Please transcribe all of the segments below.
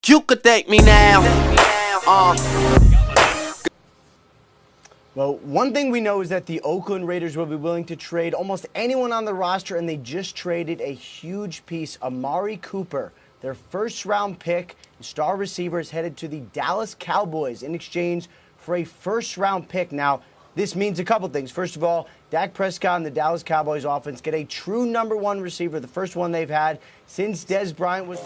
You could thank me now. Well, one thing we know is that the Oakland Raiders will be willing to trade almost anyone on the roster, and they just traded a huge piece. Amari Cooper, their first-round pick, star receiver, is headed to the Dallas Cowboys in exchange for a first-round pick. Now, this means a couple things. First of all, Dak Prescott and the Dallas Cowboys offense get a true number one receiver, the first one they've had since Dez Bryant was...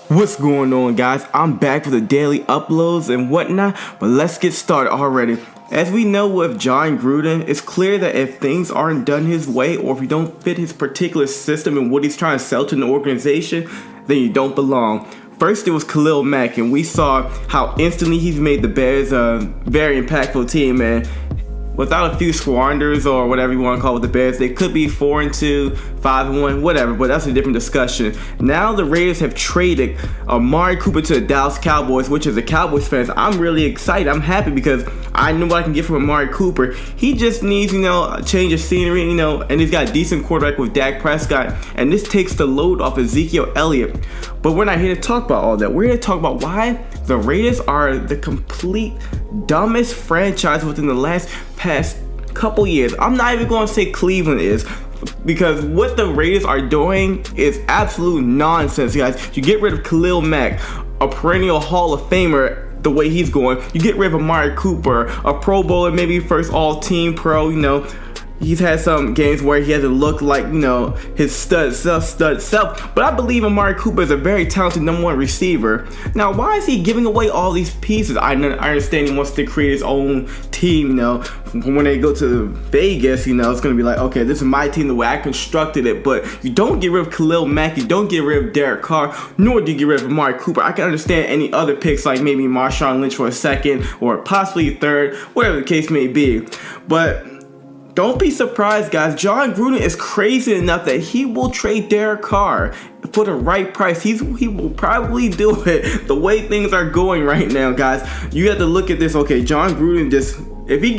What's going on, guys? I'm back with the daily uploads and whatnot, but let's get started already. As we know with Coach Gruden, it's clear that if things aren't done his way or if you don't fit his particular system and what he's trying to sell to an organization, then you don't belong. First, it was Khalil Mack, and we saw how instantly he's made the Bears a very impactful team, and without a few squanders or whatever you want to call it, the Bears, they could be 4-2, 5-1, whatever, but that's a different discussion. Now the Raiders have traded Amari Cooper to the Dallas Cowboys, which as a Cowboys fan, I'm really excited. I'm happy because I know what I can get from Amari Cooper. He just needs, a change of scenery, and he's got a decent quarterback with Dak Prescott, and this takes the load off Ezekiel Elliott. But we're not here to talk about all that. We're here to talk about why the Raiders are the complete dumbest franchise within the past couple years. I'm not even going to say Cleveland is, because what the Raiders are doing is absolute nonsense, guys. You get rid of Khalil Mack, a perennial Hall of Famer, the way he's going. You get rid of Amari Cooper, a Pro Bowler, maybe first all-team pro, He's had some games where he hasn't looked like, his stud self. But I believe Amari Cooper is a very talented number one receiver. Now, why is he giving away all these pieces? I understand he wants to create his own team, When they go to Vegas, it's going to be like, okay, this is my team the way I constructed it. But you don't get rid of Khalil Mack. You don't get rid of Derek Carr. Nor do you get rid of Amari Cooper. I can understand any other picks like maybe Marshawn Lynch for a second or possibly a third, whatever the case may be. But don't be surprised, guys. Coach Gruden is crazy enough that he will trade Derek Carr for the right price. He will probably do it the way things are going right now, guys. You have to look at this. Okay, Coach Gruden if he's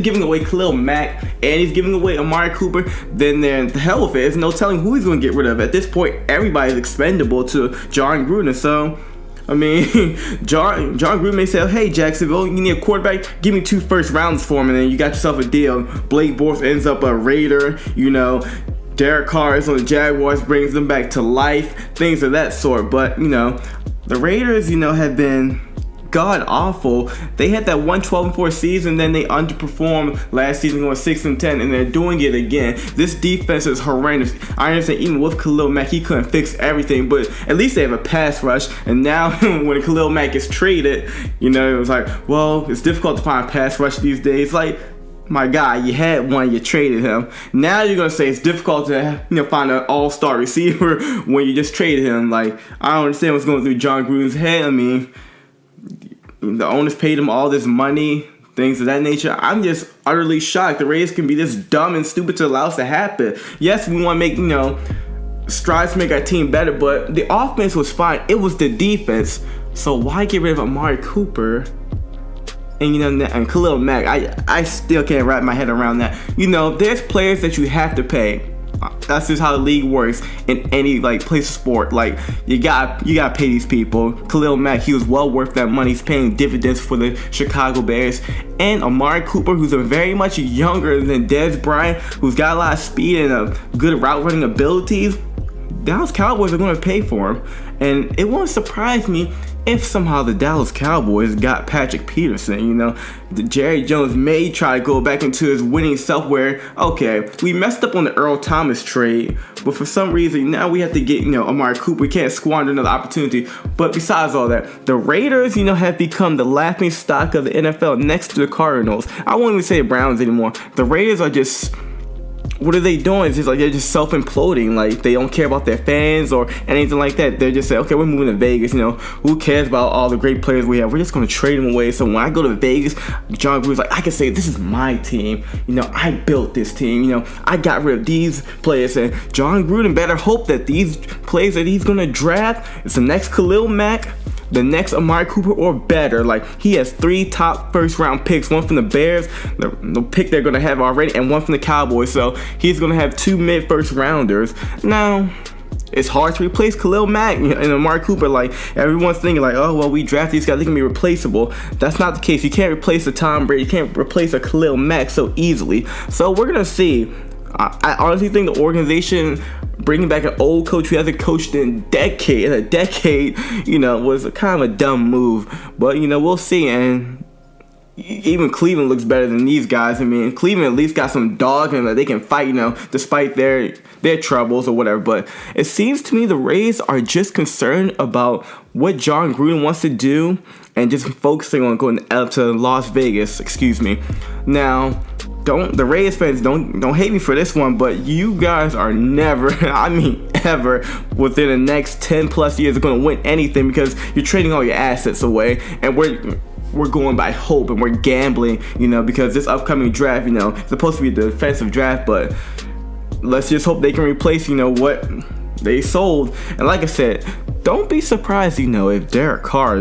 giving away Khalil Mack and he's giving away Amari Cooper, then the hell with it. There's no telling who he's going to get rid of. At this point, everybody's expendable to Coach Gruden. So, Coach Gruden may say, hey, Jacksonville, you need a quarterback? Give me 2 first rounds for him, and then you got yourself a deal. Blake Bortles ends up a Raider, Derek Carr is on the Jaguars, brings them back to life, things of that sort. But, the Raiders, have been god-awful. They had that 1-12-4 season, then they underperformed last season going 6-10, and they're doing it again. This defense is horrendous. I understand even with Khalil Mack, he couldn't fix everything, but at least they have a pass rush. And now when Khalil Mack gets traded, it was like, well, it's difficult to find a pass rush these days. Like, my guy, you had one, you traded him. Now you're going to say it's difficult to find an all-star receiver when you just traded him. Like, I don't understand what's going through Coach Gruden's head. The owners paid him all this money, things of that nature. I'm just utterly shocked the Raiders can be this dumb and stupid to allow us to happen. Yes, we want to make, strides to make our team better, but the offense was fine. It was the defense. So why get rid of Amari Cooper and, and Khalil Mack? I still can't wrap my head around that. There's players that you have to pay. That's just how the league works in any place of sport. You gotta pay these people. Khalil Mack, he was well worth that money. He's paying dividends for the Chicago Bears. And Amari Cooper, who's very much younger than Dez Bryant, who's got a lot of speed and a good route running abilities. Dallas Cowboys are going to pay for him. And it won't surprise me if somehow the Dallas Cowboys got Patrick Peterson. Jerry Jones may try to go back into his winning self where, okay, we messed up on the Earl Thomas trade, but for some reason now we have to get, Amari Cooper. We can't squander another opportunity. But besides all that, the Raiders, have become the laughing stock of the NFL next to the Cardinals. I won't even say the Browns anymore. The Raiders are just... what are they doing? It's just they're just self-imploding. They don't care about their fans or anything like that. They're just saying, okay, we're moving to Vegas. Who cares about all the great players we have? We're just going to trade them away. So when I go to Vegas, Coach Gruden's I can say, this is my team. I built this team. I got rid of these players. And Coach Gruden better hope that these players that he's going to draft, it's the next Khalil Mack, the next Amari Cooper, or better. He has 3 top first-round picks, one from the Bears, the pick they're going to have already, and one from the Cowboys. So he's going to have 2 mid-first rounders. Now, it's hard to replace Khalil Mack and Amari Cooper. Like, everyone's thinking like, oh, well, we draft these guys, they can be replaceable. That's not the case. You can't replace a Tom Brady. You can't replace a Khalil Mack so easily. So we're going to see. I honestly think the organization bringing back an old coach who hasn't coached in a decade, was a kind of a dumb move. But, we'll see. And even Cleveland looks better than these guys. I mean, Cleveland at least got some dog and that they can fight, despite their troubles or whatever. But it seems to me the Rays are just concerned about what John Gruden wants to do and just focusing on going to Las Vegas. Excuse me. Now, the Rays fans don't hate me for this one, but you guys are never, I mean ever, within the next 10 plus years are going to win anything because you're trading all your assets away, and we're going by hope and we're gambling, because this upcoming draft, it's supposed to be a defensive draft, but let's just hope they can replace, what they sold. And like I said, don't be surprised, if Derek Carr,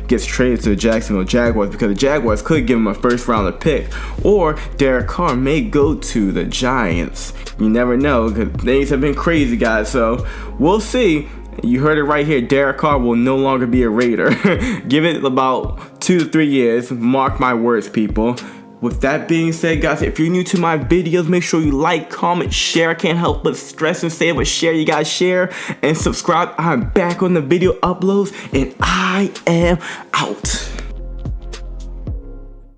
gets traded to the Jacksonville Jaguars, because the Jaguars could give him a first rounder pick, or Derek Carr may go to the Giants. You never know, because things have been crazy, guys. So we'll see. You heard it right here. Derek Carr will no longer be a Raider. Give it about 2 to 3 years. Mark my words, people. With that being said, guys, if you're new to my videos, make sure you like, comment, share. I can't help but stress and say, but share. You guys share and subscribe. I'm back on the video uploads, and I am out.